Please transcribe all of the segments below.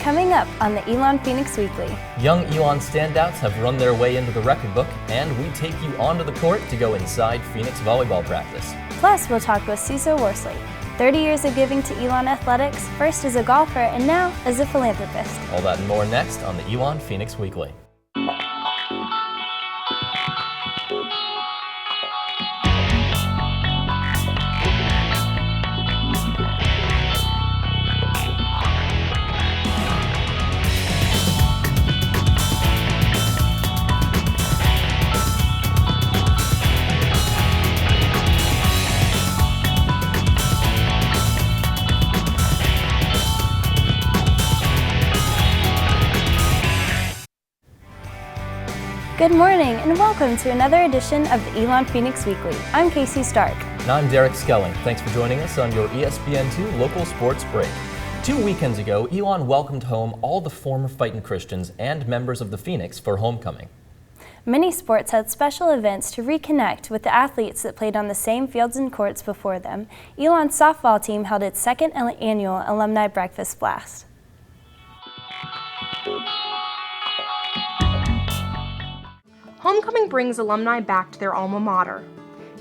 coming up on the Elon Phoenix Weekly. Young Elon standouts have run their way into the record book, and we take you onto the court to go inside Phoenix volleyball practice. Plus, we'll talk with Cecil Worsley. 30 years of giving to Elon Athletics, first as a golfer and now as a philanthropist. All that and more next on the Elon Phoenix Weekly. Good morning and welcome to another edition of the Elon Phoenix Weekly. I'm Casey Stark. And I'm Derek Skelling. Thanks for joining us on your ESPN2 Local Sports Break. 2 weekends ago, Elon welcomed home all the former fighting Christians and members of the Phoenix for homecoming. Many sports had special events to reconnect with the athletes that played on the same fields and courts before them. Elon's softball team held its second annual Alumni Breakfast Blast. Homecoming brings alumni back to their alma mater.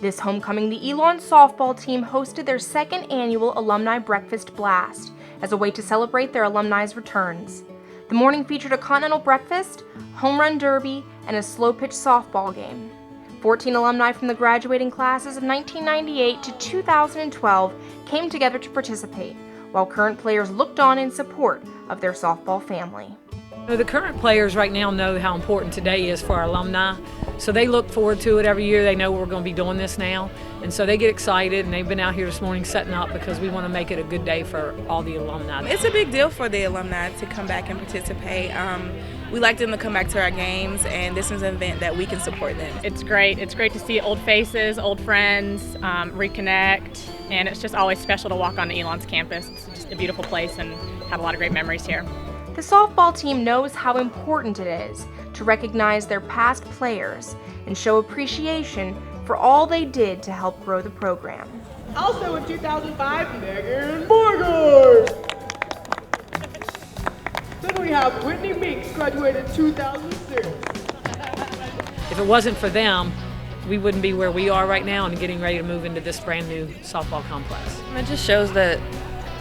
This homecoming, the Elon softball team hosted their second annual Alumni Breakfast Blast as a way to celebrate their alumni's returns. The morning featured a continental breakfast, home run derby, and a slow-pitch softball game. 14 alumni from the graduating classes of 1998 to 2012 came together to participate, while current players looked on in support of their softball family. The current players right now know how important today is for our alumni, so they look forward to it every year. They know we're going to be doing this now, and so they get excited, and they've been out here this morning setting up because we want to make it a good day for all the alumni. It's a big deal for the alumni to come back and participate. We like them to come back to our games, and this is an event that we can support them. It's great. It's great to see old faces, old friends, reconnect, and it's just always special to walk on Elon's campus. It's just a beautiful place and have a lot of great memories here. The softball team knows how important it is to recognize their past players and show appreciation for all they did to help grow the program. Also in 2005, Megan Borgers. Then we have Whitney Meeks, graduated in 2006. If it wasn't for them, we wouldn't be where we are right now and getting ready to move into this brand new softball complex. It just shows that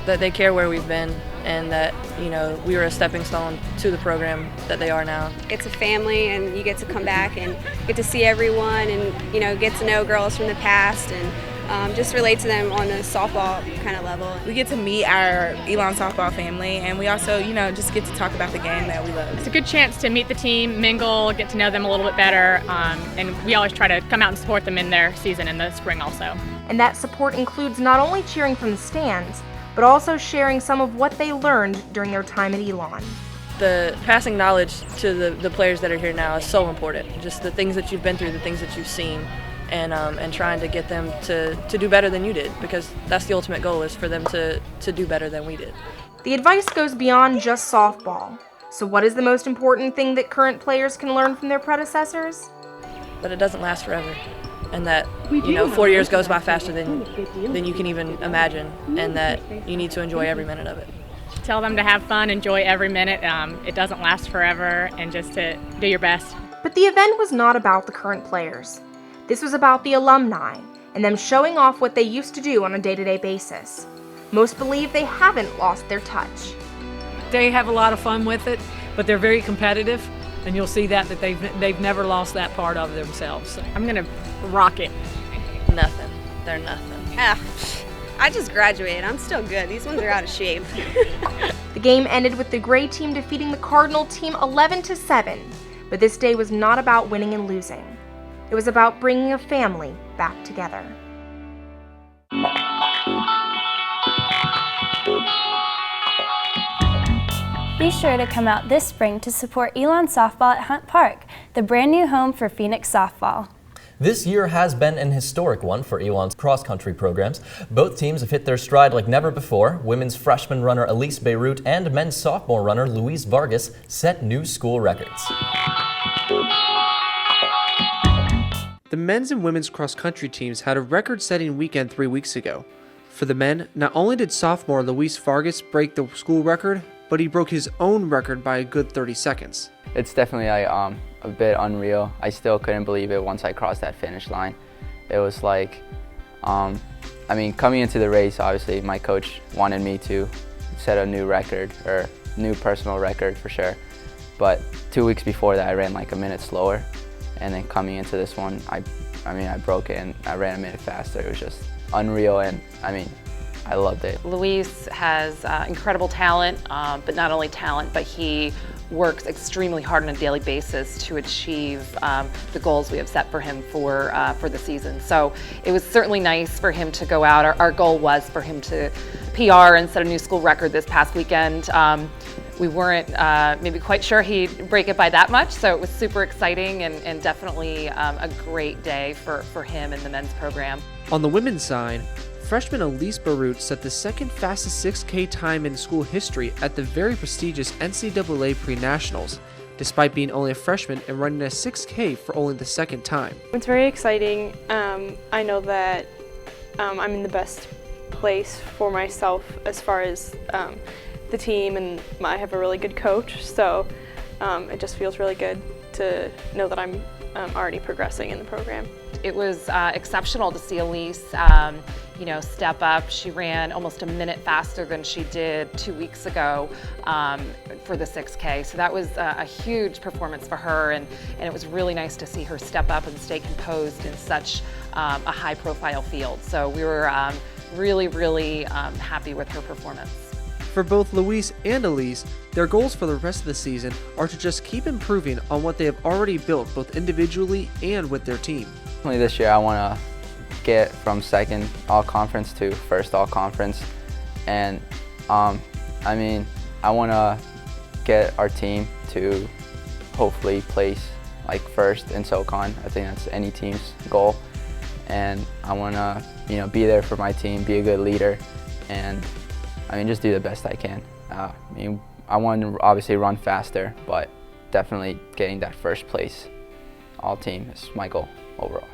they care where we've been and that, we were a stepping stone to the program that they are now. It's a family, and you get to come back and get to see everyone and, get to know girls from the past and just relate to them on a softball kind of level. We get to meet our Elon softball family, and we also, just get to talk about the game that we love. It's a good chance to meet the team, mingle, get to know them a little bit better, and we always try to come out and support them in their season in the spring also. And that support includes not only cheering from the stands, but also sharing some of what they learned during their time at Elon. The passing knowledge to the players that are here now is so important. Just the things that you've been through, the things that you've seen, and trying to get them to do better than you did, because that's the ultimate goal, is for them to do better than we did. The advice goes beyond just softball. So what is the most important thing that current players can learn from their predecessors? But it doesn't last forever. And that 4 years goes by faster than you can even imagine, and that you need to enjoy every minute of it. Tell them to have fun, enjoy every minute. It doesn't last forever, and just to do your best. But the event was not about the current players. This was about the alumni and them showing off what they used to do on a day-to-day basis. Most believe they haven't lost their touch. They have a lot of fun with it, but they're very competitive, and you'll see that they've never lost that part of themselves. I'm gonna rock it. Nothing. They're nothing. I just graduated. I'm still good. These ones are out of shape. The game ended with the gray team defeating the Cardinal team 11-7, but this day was not about winning and losing. It was about bringing a family back together. Be sure to come out this spring to support Elon Softball at Hunt Park, the brand new home for Phoenix softball. This year has been an historic one for Elon's cross-country programs. Both teams have hit their stride like never before. Women's freshman runner Elise Beirut and men's sophomore runner Luis Vargas set new school records. The men's and women's cross-country teams had a record-setting weekend 3 weeks ago. For the men, not only did sophomore Luis Vargas break the school record, but he broke his own record by a good 30 seconds. It's definitely a bit unreal. I still couldn't believe it once I crossed that finish line. It was like, coming into the race, obviously my coach wanted me to set a new record, or new personal record for sure. But 2 weeks before that, I ran like a minute slower. And then coming into this one, I broke it and I ran a minute faster. It was just unreal, and I loved it. Luis has incredible talent, but not only talent, but he works extremely hard on a daily basis to achieve the goals we have set for him for the season. So it was certainly nice for him to go out. Our goal was for him to PR and set a new school record this past weekend. We weren't maybe quite sure he'd break it by that much, so it was super exciting and definitely a great day for him and the men's program. On the women's side, freshman Elise Barut set the second fastest 6K time in school history at the very prestigious NCAA Pre-Nationals, despite being only a freshman and running a 6K for only the second time. It's very exciting. I know that I'm in the best place for myself as far as the team, and I have a really good coach, so it just feels really good to know that I'm already progressing in the program. It was exceptional to see Elise step up. She ran almost a minute faster than she did 2 weeks ago for the 6K. So that was a huge performance for her, and it was really nice to see her step up and stay composed in such a high-profile field. So we were really happy with her performance. For both Luis and Elise, their goals for the rest of the season are to just keep improving on what they have already built, both individually and with their team. This year I want to get from second all-conference to first all-conference, and I want to get our team to hopefully place like first in SoCon. I think that's any team's goal, and I want to be there for my team, be a good leader, and just do the best I can. I want to obviously run faster, but definitely getting that first place all team is my goal overall.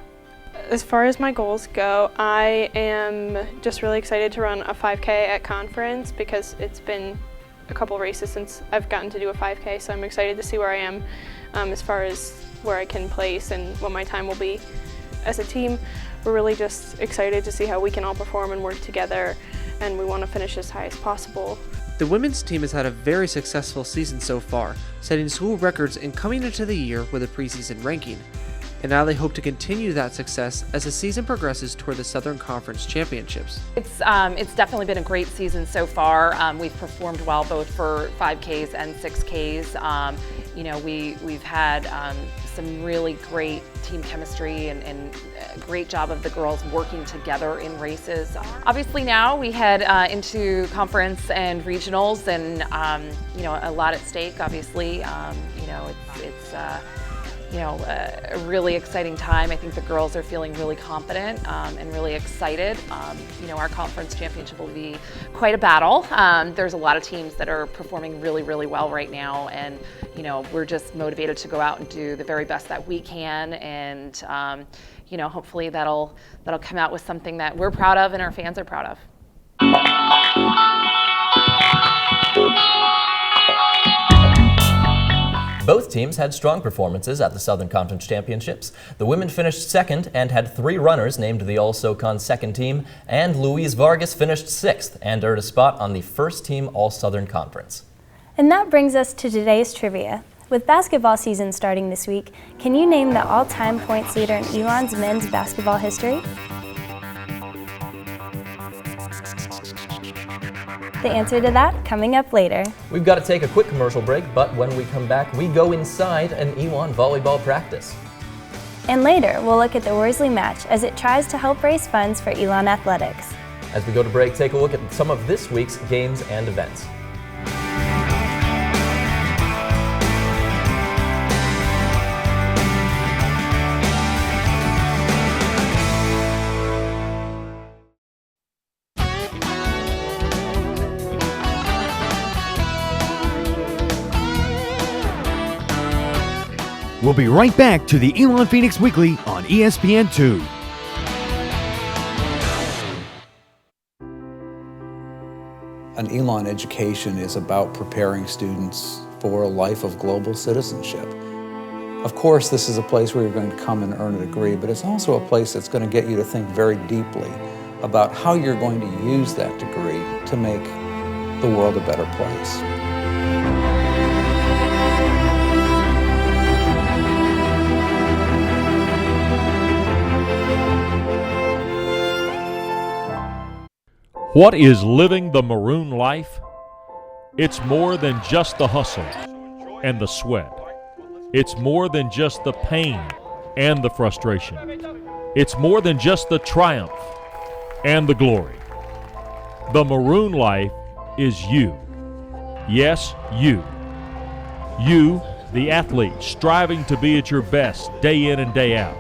As far as my goals go, I am just really excited to run a 5K at conference because it's been a couple races since I've gotten to do a 5K, so I'm excited to see where I am as far as where I can place and what my time will be. As a team, we're really just excited to see how we can all perform and work together, and we want to finish as high as possible. The women's team has had a very successful season so far, setting school records and coming into the year with a preseason ranking. And now they hope to continue that success as the season progresses toward the Southern Conference Championships. It's definitely been a great season so far. We've performed well both for 5Ks and 6Ks. We've had some really great team chemistry and a great job of the girls working together in races. Obviously now we head into conference and regionals, and a lot at stake. Obviously, it's a really exciting time. I think the girls are feeling really confident and really excited. Our conference championship will be quite a battle. There's a lot of teams that are performing really well right now, and we're just motivated to go out and do the very best that we can, and hopefully that'll come out with something that we're proud of and our fans are proud of. Both teams had strong performances at the Southern Conference Championships. The women finished second and had 3 runners named the All-SoCon second team, and Luis Vargas finished 6th and earned a spot on the first team All-Southern Conference. And that brings us to today's trivia. With basketball season starting this week, can you name the all-time points leader in Elon's men's basketball history? The answer to that coming up later. We've got to take a quick commercial break, but when we come back, we go inside an Elon volleyball practice. And later, we'll look at the Worsley match as it tries to help raise funds for Elon athletics. As we go to break, take a look at some of this week's games and events. We'll be right back to the Elon Phoenix Weekly on ESPN2. An Elon education is about preparing students for a life of global citizenship. Of course, this is a place where you're going to come and earn a degree, but it's also a place that's going to get you to think very deeply about how you're going to use that degree to make the world a better place. What is living the maroon life? It's more than just the hustle and the sweat. It's more than just the pain and the frustration. It's more than just the triumph and the glory. The maroon life is you. Yes, you. You, the athlete, striving to be at your best day in and day out.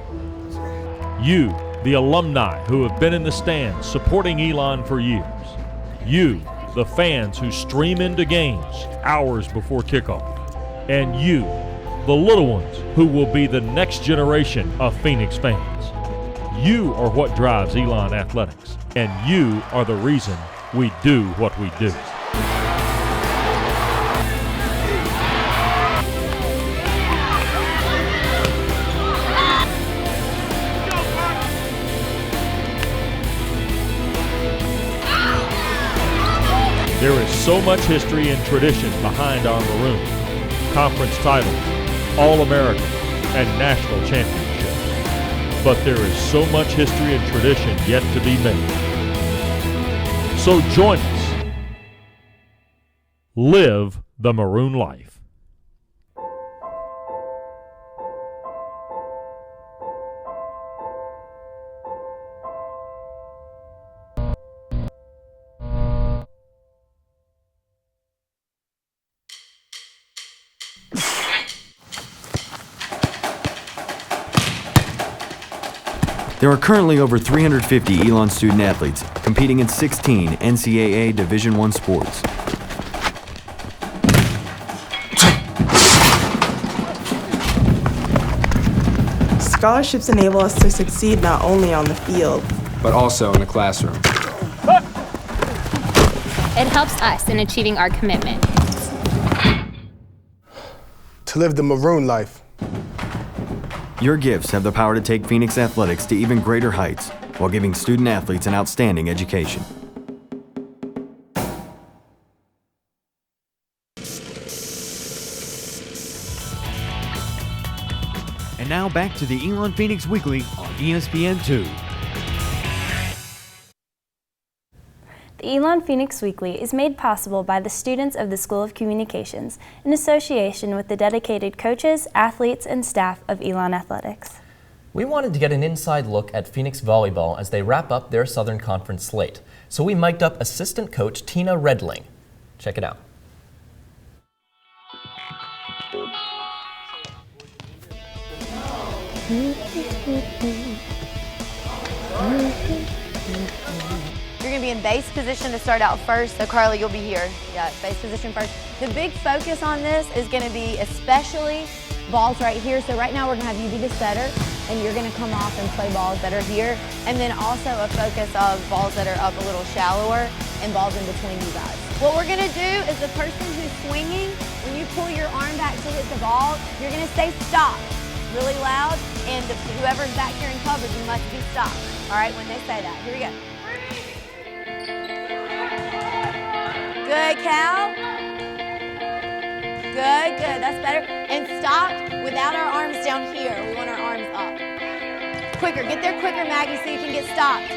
You, the alumni who have been in the stands supporting Elon for years. You, the fans who stream into games hours before kickoff. And you, the little ones who will be the next generation of Phoenix fans. You are what drives Elon Athletics, and you are the reason we do what we do. There is so much history and tradition behind our maroon. Conference titles, All-American, and national championships. But there is so much history and tradition yet to be made. So join us. Live the maroon life. There are currently over 350 Elon student athletes competing in 16 NCAA Division I sports. Scholarships enable us to succeed not only on the field, but also in the classroom. It helps us in achieving our commitment. To live the maroon life. Your gifts have the power to take Phoenix Athletics to even greater heights while giving student athletes an outstanding education. And now back to the Elon Phoenix Weekly on ESPN2. The Elon Phoenix Weekly is made possible by the students of the School of Communications in association with the dedicated coaches, athletes, and staff of Elon Athletics. We wanted to get an inside look at Phoenix Volleyball as they wrap up their Southern Conference slate. So we mic'd up assistant coach Tina Redling. Check it out. You're going to be in base position to start out first. So Carly, you'll be here. Yeah, base position first. The big focus on this is going to be especially balls right here. So right now we're going to have you be the setter, and you're going to come off and play balls that are here. And then also a focus of balls that are up a little shallower and balls in between you guys. What we're going to do is the person who's swinging, when you pull your arm back to hit the ball, you're going to say stop really loud, and whoever's back here in coverage, you must be stopped. All right, when they say that. Here we go. Good, Cal. Good, good. That's better. And stop without our arms down here. We want our arms up. Quicker. Get there quicker, Maggie, so you can get stopped.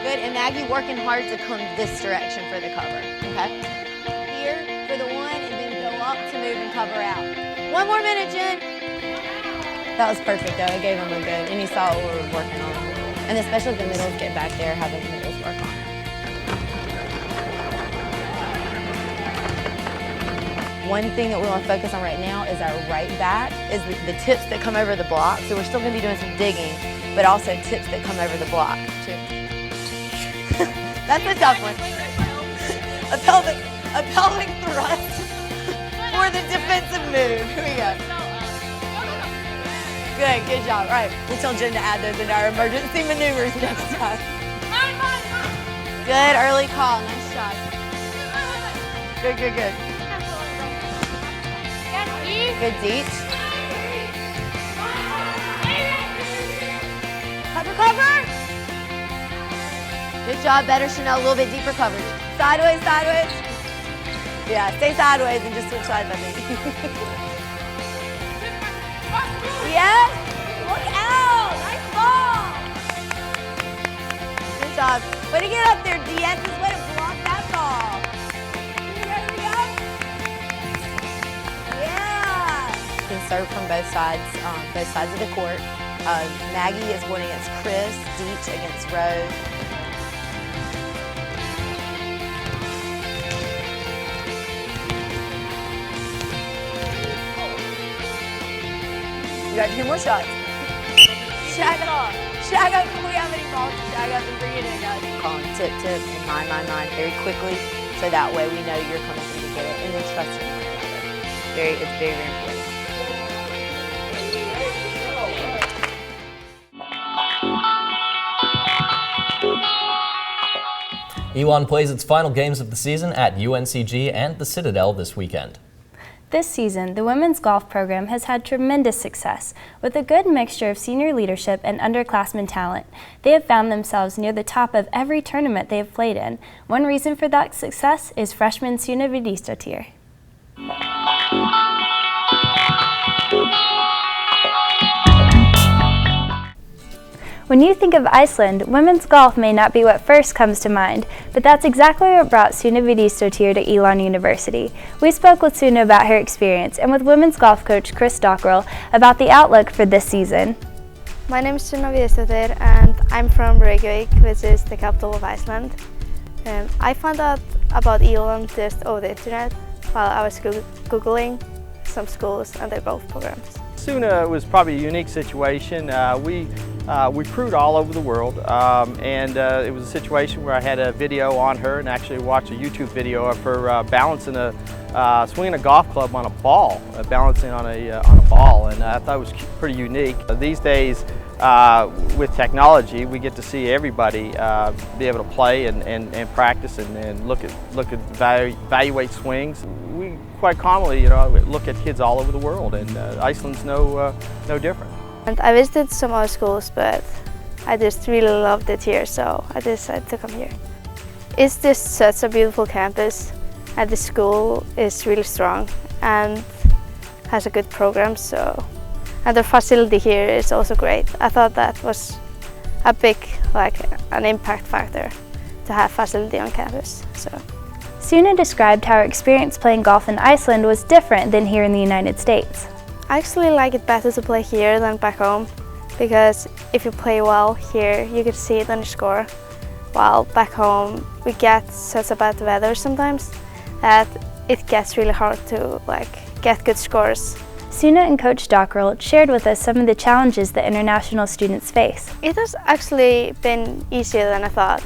Good. And Maggie working hard to come this direction for the cover. Okay? Here for the one, and then go up to move and cover out. 1 more minute, Jen. That was perfect, though. It gave them a good, and you saw what we were working on. And especially if the middles get back there, have the middles work on it. One thing that we want to focus on right now is our right back, is the tips that come over the block. So we're still going to be doing some digging, but also tips that come over the block, too. That's a tough one. A pelvic thrust for the defensive move. Here we go. Good job. All right, we'll tell Jen to add those into our emergency maneuvers next time. Good early call. Nice shot. Good, good, good. Good, Deech. Cover, cover. Good job, better Chanel, a little bit deeper coverage. Sideways, sideways. Yeah, stay sideways and just switch sides by me. Yes, look out, nice ball. Good job. Way to get up there, DS, this way to block that ball. There we go. Yeah. You can serve from both sides of the court. Maggie is going against Chris, Deech against Rose. You got 2 more shots. Shag up. Shag up. We have any balls to shag up and bring it in, guys. Calling tip, tip, and 9, 9, 9 very quickly, so that way we know you're coming in to get it, and then trusting one another. It's very, very important. Elon plays its final games of the season at UNCG and the Citadel this weekend. This season, the women's golf program has had tremendous success. With a good mixture of senior leadership and underclassmen talent, they have found themselves near the top of every tournament they have played in. One reason for that success is freshman Suna Vidistotir. When you think of Iceland, women's golf may not be what first comes to mind, but that's exactly what brought Suna Vidistotir to Elon University. We spoke with Suna about her experience and with women's golf coach Chris Dockrell about the outlook for this season. My name is Suna Vidistotir and I'm from Reykjavik, which is the capital of Iceland. I found out about Elon just over the internet while I was Googling some schools and their golf programs. Suna was probably a unique situation. We crewed all over the world, and it was a situation where I had a video on her and actually watched a YouTube video of her balancing swinging a golf club on a ball, balancing on a ball, and I thought it was pretty unique. These days, with technology, we get to see everybody be able to play and practice and evaluate swings. We quite commonly, look at kids all over the world, and Iceland's no different. And I visited some other schools, but I just really loved it here, so I decided to come here. It's just such a beautiful campus, and the school is really strong and has a good program, and the facility here is also great. I thought that was a big, an impact factor to have facility on campus. Suna described how her experience playing golf in Iceland was different than here in the United States. I actually like it better to play here than back home, because if you play well here, you can see it on your score. While back home, we get such a bad weather sometimes that it gets really hard to get good scores. Suna and Coach Dockrell shared with us some of the challenges that international students face. It has actually been easier than I thought,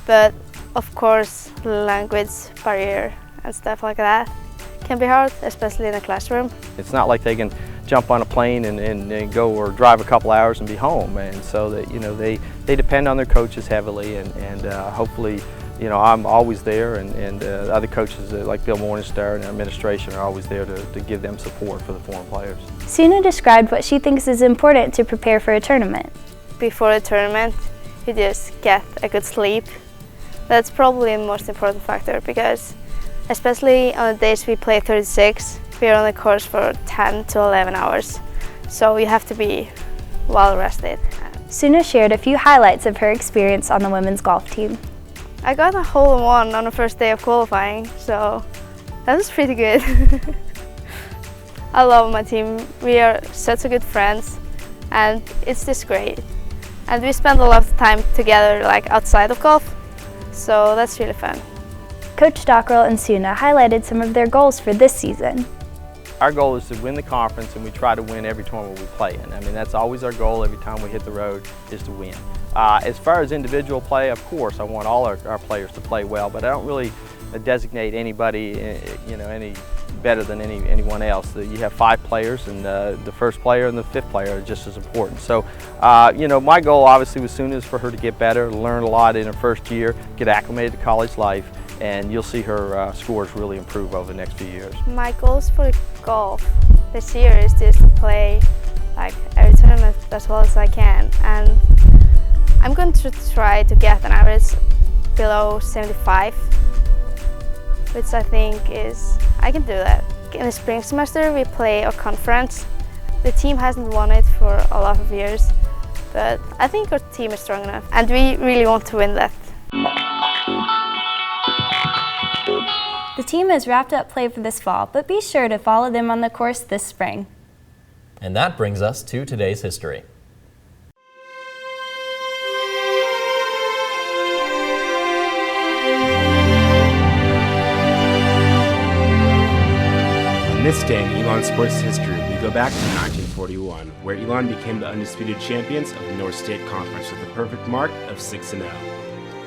but of course, language barrier and stuff like that can be hard, especially in a classroom. It's not like they can jump on a plane and go or drive a couple hours and be home, and so that they depend on their coaches heavily, and hopefully I'm always there, and other coaches like Bill Morningstar and administration are always there to give them support for the foreign players. Suna described what she thinks is important to prepare for a tournament. Before a tournament, you just get a good sleep. That's probably the most important factor, because especially on the days we play 36, we are on the course for 10 to 11 hours, so you have to be well rested. Suna shared a few highlights of her experience on the women's golf team. I got a hole-in-one on the first day of qualifying, so that was pretty good. I love my team. We are such a good friends, and it's just great. And we spend a lot of time together, outside of golf, so that's really fun. Coach Dockrell and Suna highlighted some of their goals for this season. Our goal is to win the conference, and we try to win every tournament we play in. I mean, that's always our goal every time we hit the road, is to win. As far as individual play, of course, I want all our players to play well, but I don't really designate anybody, any better than anyone else. You have 5 players, and the first player and the 5th player are just as important. So, my goal obviously with Suna is for her to get better, learn a lot in her first year, get acclimated to college life, and you'll see her scores really improve over the next few years. My goals for golf this year is just to play like every tournament as well as I can, and I'm going to try to get an average below 75, which I think is, I can do that. In the spring semester we play a conference. The team hasn't won it for a lot of years, but I think our team is strong enough and we really want to win that. The team has wrapped up play for this fall, but be sure to follow them on the course this spring. And that brings us to today's history. On this day in Elon sports history, we go back to 1941, where Elon became the undisputed champions of the North State Conference with a perfect mark of 6-0.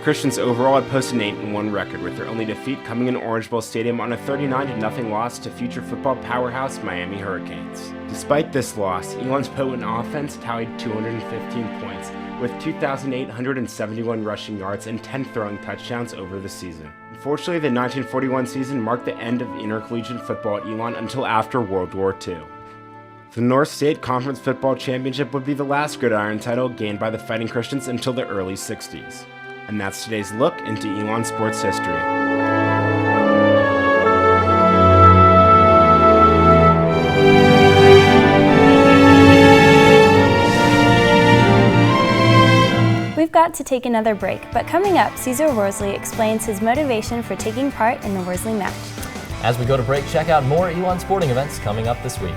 Christians overall had posted an 8-1 record, with their only defeat coming in Orange Bowl Stadium on a 39-0 loss to future football powerhouse Miami Hurricanes. Despite this loss, Elon's potent offense tallied 215 points, with 2,871 rushing yards and 10 throwing touchdowns over the season. Unfortunately, the 1941 season marked the end of intercollegiate football at Elon until after World War II. The North State Conference Football Championship would be the last gridiron title gained by the Fighting Christians until the early 60s. And that's today's look into Elon sports history. We've got to take another break, but coming up, Caesar Worsley explains his motivation for taking part in the Worsley match. As we go to break, check out more Elon sporting events coming up this week.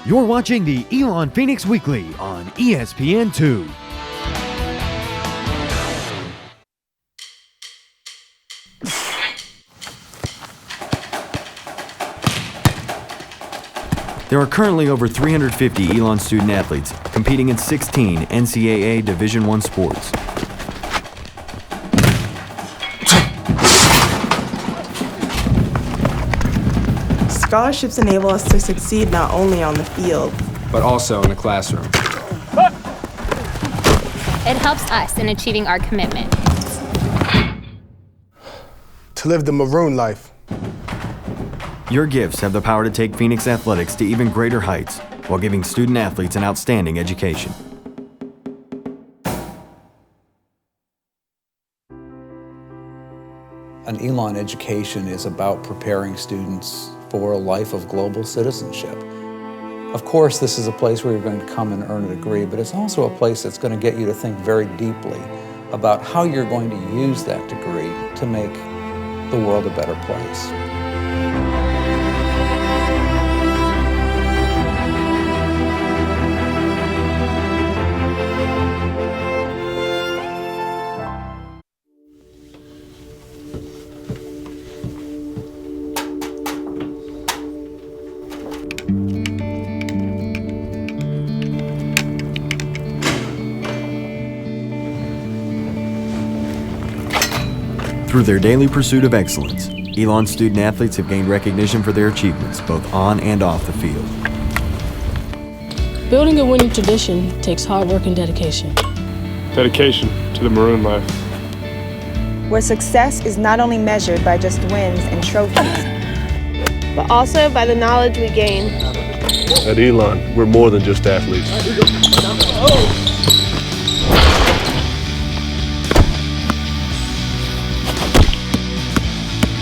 You're watching the Elon Phoenix Weekly on ESPN2. There are currently over 350 Elon student athletes competing in 16 NCAA Division I sports. Scholarships enable us to succeed not only on the field, but also in the classroom. It helps us in achieving our commitment. To live the maroon life. Your gifts have the power to take Phoenix athletics to even greater heights while giving student athletes an outstanding education. An Elon education is about preparing students for a life of global citizenship. Of course, this is a place where you're going to come and earn a degree, but it's also a place that's going to get you to think very deeply about how you're going to use that degree to make the world a better place. Through their daily pursuit of excellence, Elon student athletes have gained recognition for their achievements both on and off the field. Building a winning tradition takes hard work and dedication. Dedication to the maroon life. Where success is not only measured by just wins and trophies, but also by the knowledge we gain. At Elon, we're more than just athletes.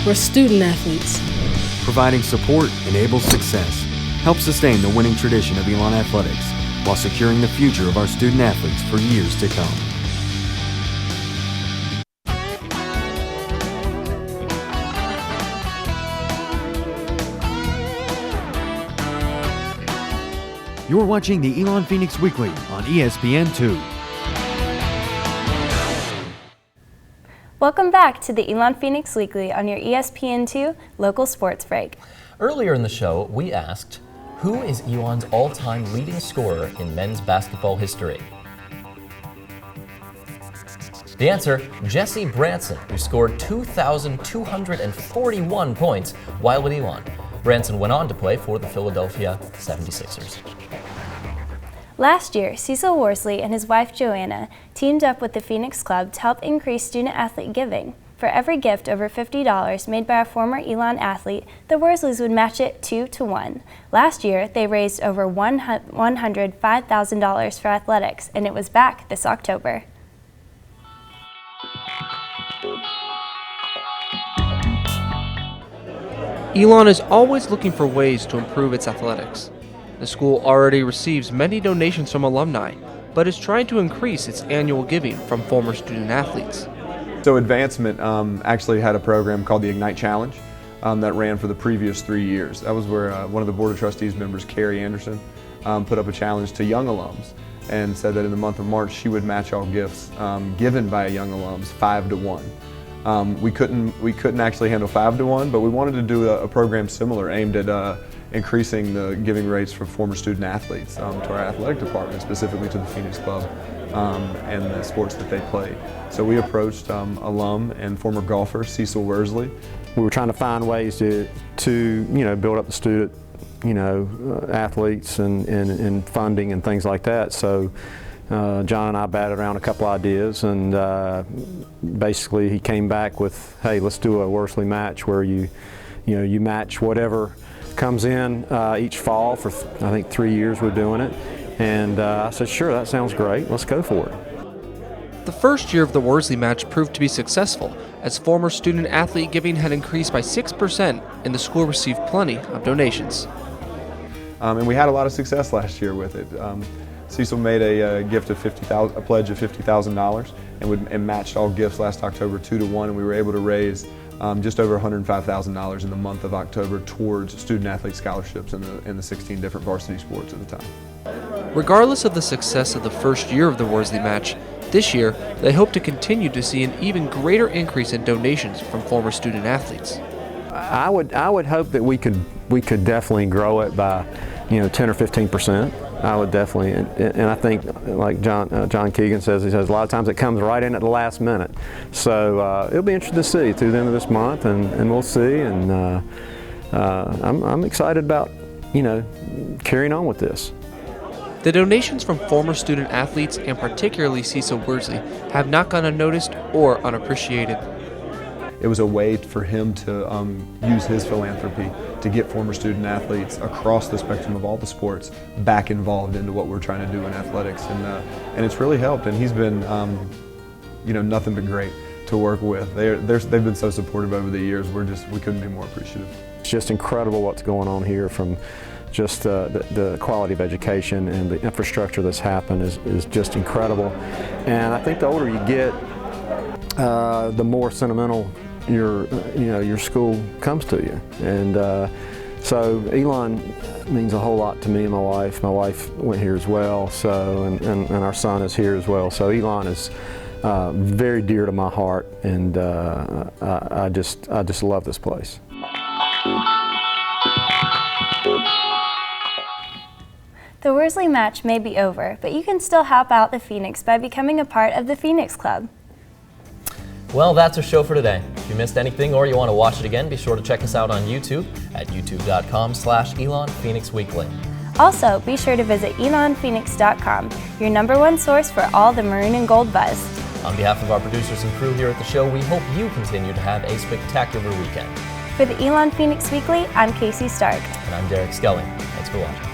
We're student athletes. Providing support enables success, helps sustain the winning tradition of Elon athletics, while securing the future of our student athletes for years to come. You're watching the Elon Phoenix Weekly on ESPN2. Welcome back to the Elon Phoenix Weekly on your ESPN2 Local Sports Break. Earlier in the show, we asked, Who is Elon's all-time leading scorer in men's basketball history? The answer, Jesse Branson, who scored 2,241 points while with Elon. Branson went on to play for the Philadelphia 76ers. Last year, Cecil Worsley and his wife Joanna teamed up with the Phoenix Club to help increase student-athlete giving. For every gift over $50 made by a former Elon athlete, the Worsleys would match it 2-to-1. Last year, they raised over $105,000 for athletics, and it was back this October. Elon is always looking for ways to improve its athletics. The school already receives many donations from alumni, but is trying to increase its annual giving from former student athletes. So Advancement actually had a program called the Ignite Challenge that ran for the previous 3 years. That was where one of the Board of Trustees members, Carrie Anderson, put up a challenge to young alums and said that in the month of March she would match all gifts given by young alums 5-to-1. We couldn't actually handle 5-to-1, but we wanted to do a program similar aimed at increasing the giving rates for former student athletes to our athletic department, specifically to the Phoenix Club and the sports that they played. So we approached alum and former golfer Cecil Worsley. We were trying to find ways to build up the student athletes and funding and things like that. So John and I batted around a couple ideas, and basically he came back with, hey, let's do a Worsley match where you match whatever comes in each fall for I think 3 years we're doing it. And I said, sure, that sounds great, let's go for it. The first year of the Worsley match proved to be successful, as former student athlete giving had increased by 6% and the school received plenty of donations. And we had a lot of success last year with it. Cecil made a gift of a pledge of $50,000 and matched all gifts last October 2-to-1, and we were able to raise just over $105,000 in the month of October towards student athlete scholarships in the 16 different varsity sports at the time. Regardless of the success of the first year of the Worsley match, this year they hope to continue to see an even greater increase in donations from former student athletes. I would hope that we could definitely grow it by 10 or 15%. I would definitely, and I think like John Keegan says, he says a lot of times it comes right in at the last minute. So it'll be interesting to see through the end of this month, and we'll see. And I'm excited about carrying on with this. The donations from former student athletes, and particularly Cecil Worsley, have not gone unnoticed or unappreciated. It was a way for him to use his philanthropy to get former student athletes across the spectrum of all the sports back involved into what we're trying to do in athletics, and it's really helped. And he's been, nothing but great to work with. They've been so supportive over the years. We couldn't be more appreciative. It's just incredible what's going on here, from just the quality of education and the infrastructure that's happened is just incredible. And I think the older you get, the more sentimental your school comes to you. And so Elon means a whole lot to me and my wife. My wife went here as well, so and our son is here as well. So Elon is very dear to my heart, and I just love this place. The Worsley match may be over, but you can still help out the Phoenix by becoming a part of the Phoenix Club. Well, that's our show for today. If you missed anything or you want to watch it again, be sure to check us out on YouTube at youtube.com/Elon Phoenix Weekly. Also, be sure to visit elonphoenix.com, your #1 source for all the maroon and gold buzz. On behalf of our producers and crew here at the show, we hope you continue to have a spectacular weekend. For the Elon Phoenix Weekly, I'm Casey Stark. And I'm Derek Skelly. Thanks for watching.